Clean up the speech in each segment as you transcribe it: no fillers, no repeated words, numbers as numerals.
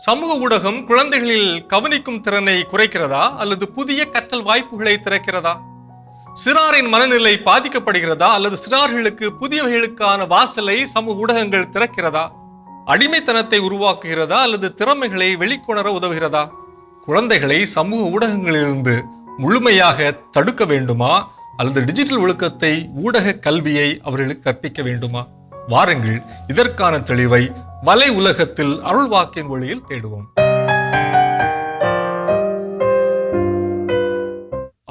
சமூக ஊடகம் குழந்தைகளில் கவனிக்கும் திறனை குறைக்கிறதா அல்லது புதிய கற்றல் வாய்ப்புகளை திறக்கிறதா? சிறாரின் மனநிலை பாதிக்கப்படுகிறதா அல்லது சிறார்களுக்கு புதியவைகளுக்கான வாசலை சமூக ஊடகங்கள் திறக்கிறதா? அடிமைத்தனத்தை உருவாக்குகிறதா அல்லது திறமைகளை வெளிக்கொணர உதவுகிறதா? குழந்தைகளை சமூக ஊடகங்களிலிருந்து முழுமையாக தடுக்க வேண்டுமா அல்லது டிஜிட்டல் ஒழுக்கத்தை, ஊடக கல்வியை அவர்களுக்கு கற்பிக்க வேண்டுமா? வாருங்கள், இதற்கான தெளிவை வலை உலகத்தில் அருள்வாக்கின் வழியில் தேடுவோம்.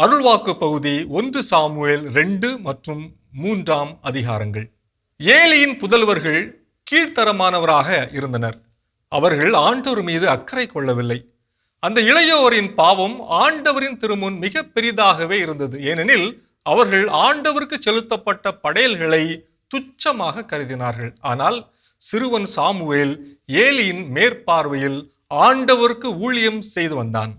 அருள்வாக்கு பகுதி 1 சாமுவேல் 2 மற்றும் 3 அதிகாரங்கள். ஏலியின் புதல்வர்கள் கீழ்த்தரமானவராக இருந்தனர். அவர்கள் ஆண்டவர் மீது அக்கறை கொள்ளவில்லை. அந்த இளையோரின் பாவம் ஆண்டவரின் திருமுன் மிக பெரிதாகவே இருந்தது. ஏனெனில் அவர்கள் ஆண்டவருக்கு செலுத்தப்பட்ட படையல்களை துச்சமாக கருதினார்கள். ஆனால் சிறுவன் சாமுவேல் ஏலியின் மேற்பார்வையில் ஆண்டவருக்கு ஊழியம் செய்து வந்தான்.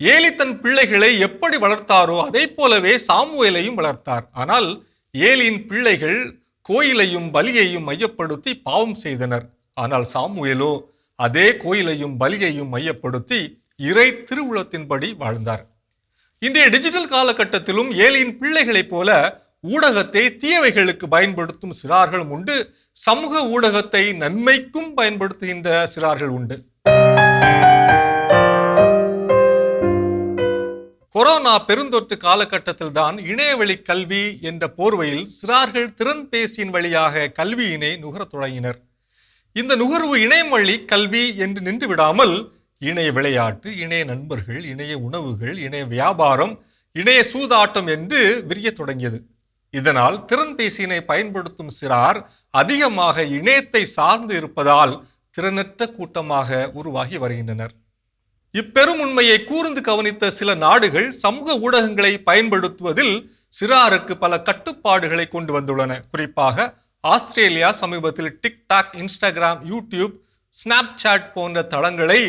ஏலி தன் பிள்ளைகளை எப்படி வளர்த்தாரோ அதை போலவே சாமுவேலையும் வளர்த்தார். ஆனால் ஏலியின் பிள்ளைகள் கோயிலையும் பலியையும் மையப்படுத்தி பாவம் செய்தனர். ஆனால் சாமுவேலோ அதே கோயிலையும் பலியையும் மையப்படுத்தி இறை திருவுளத்தின்படி வாழ்ந்தார். இன்றைய டிஜிட்டல் காலகட்டத்திலும் ஏலியின் பிள்ளைகளைப் போல ஊடகத்தை தீயவைகளுக்கு பயன்படுத்தும் சிறார்களும் உண்டு. சமூக ஊடகத்தை நன்மைக்கும் பயன்படுத்துகின்ற சிறார்கள் உண்டு. கொரோனா பெருந்தொற்று காலகட்டத்தில் தான் இணையவழி கல்வி என்ற போர்வையில் சிறார்கள் திறன்பேசியின் வழியாக கல்வியினை நுகரத் தொடங்கினர். இந்த நுகர்வு இணையம் வழி கல்வி என்று நின்று விடாமல் இணைய விளையாட்டு, இணைய நண்பர்கள், இணைய உணவுகள், இணைய வியாபாரம், இணைய சூதாட்டம் என்று விரிய தொடங்கியது. இதனால் திறன்பேசியினை பயன்படுத்தும் சிறார் அதிகமாக இணையத்தை சார்ந்து இருப்பதால் திறனற்ற கூட்டமாக உருவாகி வருகின்றனர். இப்பெரும் உண்மையை கூர்ந்து கவனித்த சில நாடுகள் சமூக ஊடகங்களை பயன்படுத்துவதில் சிறாருக்கு பல கட்டுப்பாடுகளை கொண்டு வந்துள்ளன. குறிப்பாக ஆஸ்திரேலியா சமீபத்தில் டிக்டாக், இன்ஸ்டாகிராம், யூடியூப், ஸ்னாப்சாட் போன்ற தளங்களை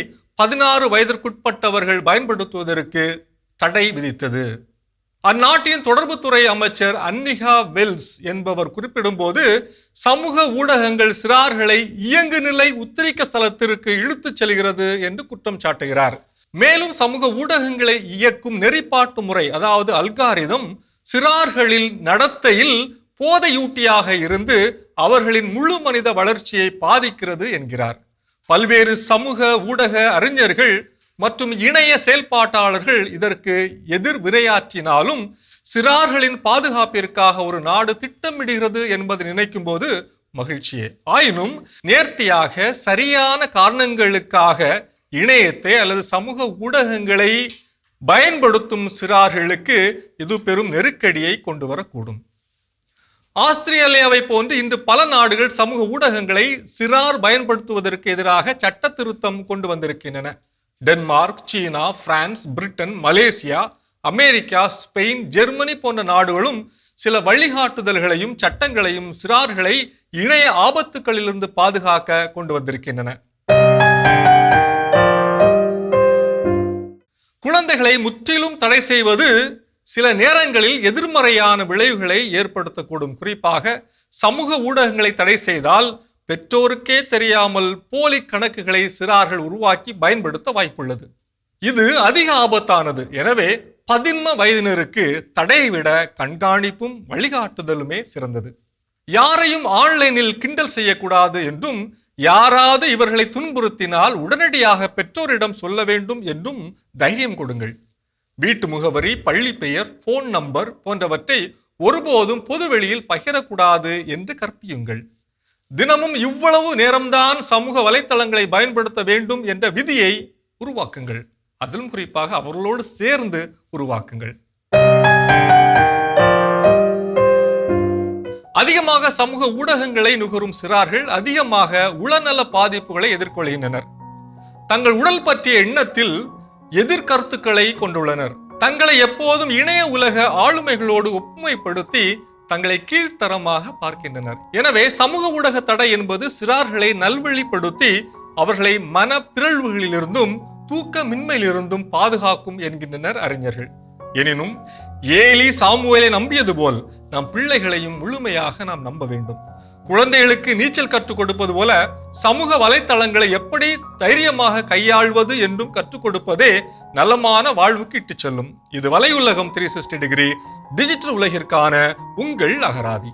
16 வயதிற்குட்பட்டவர்கள் பயன்படுத்துவதற்கு தடை விதித்தது. அந்நாட்டின் தொடர்புத்துறை அமைச்சர் அன்னிகா வெல்ஸ் என்பவர் குறிப்பிடும்போது, சமூக ஊடகங்கள் சிறார்களை இயங்கு நிலை உத்திரிக்க ஸ்தலத்திற்கு இழுத்துச் செல்கிறது என்று குற்றம் சாட்டுகிறார். மேலும் சமூக ஊடகங்களை இயக்கும் நெறிப்பாட்டு முறை, அதாவது அல்காரிதம், சிறார்களில் நடத்தையில் போதையூட்டியாக இருந்து அவர்களின் முழு மனித வளர்ச்சியை பாதிக்கிறது என்கிறார். பல்வேறு சமூக ஊடக அறிஞர்கள் மற்றும் இணைய செயல்பாட்டாளர்கள் இதற்கு எதிர் விரையாற்றினாலும் சிறார்களின் பாதுகாப்பிற்காக ஒரு நாடு திட்டமிடுகிறது என்பதை நினைக்கும் போது மகிழ்ச்சியே. ஆயினும் நேர்த்தியாக சரியான காரணங்களுக்காக இணையத்தை அல்லது சமூக ஊடகங்களை பயன்படுத்தும் சிறார்களுக்கு இது பெரும் நெருக்கடியை கொண்டு வரக்கூடும். ஆஸ்திரேலியாவை போன்று இன்று பல நாடுகள் சமூக ஊடகங்களை சிறார் பயன்படுத்துவதற்கு எதிராக சட்ட திருத்தம் கொண்டு வந்திருக்கின்றன. Denmark, China, France, Britain, Malaysia, America, Spain, Germany போன்ற நாடுகளும் சில வழிகாட்டுதல்களையும் சட்டங்களையும் சிறார்களை இணைய ஆபத்துகளிலிருந்து பாதுகாக்க கொண்டு வந்திருக்கின்றன. குழந்தைகளை முற்றிலும் தடை செய்வது சில நேரங்களில் எதிர்மறையான விளைவுகளை ஏற்படுத்தக்கூடும். குறிப்பாக சமூக ஊடகங்களை தடை செய்தால் பெற்றோருக்கே தெரியாமல் போலி கணக்குகளை சிறார்கள் உருவாக்கி பயன்படுத்த வாய்ப்புள்ளது. இது அதிக ஆபத்தானது. எனவே 11 வயதினருக்கு தடையை விட கண்காணிப்பும் வழிகாட்டுதலுமே சிறந்தது. யாரையும் ஆன்லைனில் கிண்டல் செய்யக்கூடாது என்றும், யாராவது இவர்களை துன்புறுத்தினால் உடனடியாக பெற்றோரிடம் சொல்ல வேண்டும் என்றும் தைரியம் கொடுங்கள். வீட்டு முகவரி, பள்ளி பெயர், போன் நம்பர் போன்றவற்றை ஒருபோதும் பொதுவெளியில் பகிரக்கூடாது என்று கற்பியுங்கள். தினமும் இவ்வளவு நேரம்தான் சமூக வலைத்தளங்களை பயன்படுத்த வேண்டும் என்ற விதியை உருவாக்குங்கள். அதிலும் குறிப்பாக அவர்களோடு சேர்ந்து உருவாக்குங்கள். அதிகமாக சமூக ஊடகங்களை நுகரும் சிறார்கள் அதிகமாக உளநல பாதிப்புகளை எதிர்கொள்கின்றனர். தங்கள் உடல் பற்றிய எண்ணத்தில் எதிர்கருத்துக்களை கொண்டுள்ளனர். தங்களை எப்போதும் இணைய உலக ஆளுமைகளோடு ஒப்புமைப்படுத்தி தங்களை கீழ்த்தரமாக பார்க்கின்றனர். எனவே சமூக ஊடக தடை என்பது சிறார்களை நல்வழிப்படுத்தி அவர்களை மன பிறழ்வுகளிலிருந்தும் தூக்கமின்மையிலிருந்தும் பாதுகாக்கும் என்கின்றனர் அறிஞர்கள். எனினும் ஏலி சாமுவேலை நம்பியது போல் நம் பிள்ளைகளையும் முழுமையாக நாம் நம்ப வேண்டும். குழந்தைகளுக்கு நீச்சல் கற்றுக் கொடுப்பது போல சமூக வலைத்தளங்களை எப்படி தைரியமாக கையாள்வது என்றும் கற்றுக் கொடுப்பதே நலமான வாழ்வுக்கு இட்டுச் செல்லும். இது வலையுலகம் 360 டிகிரி டிஜிட்டல் உலகிற்கான உங்கள் அகராதி.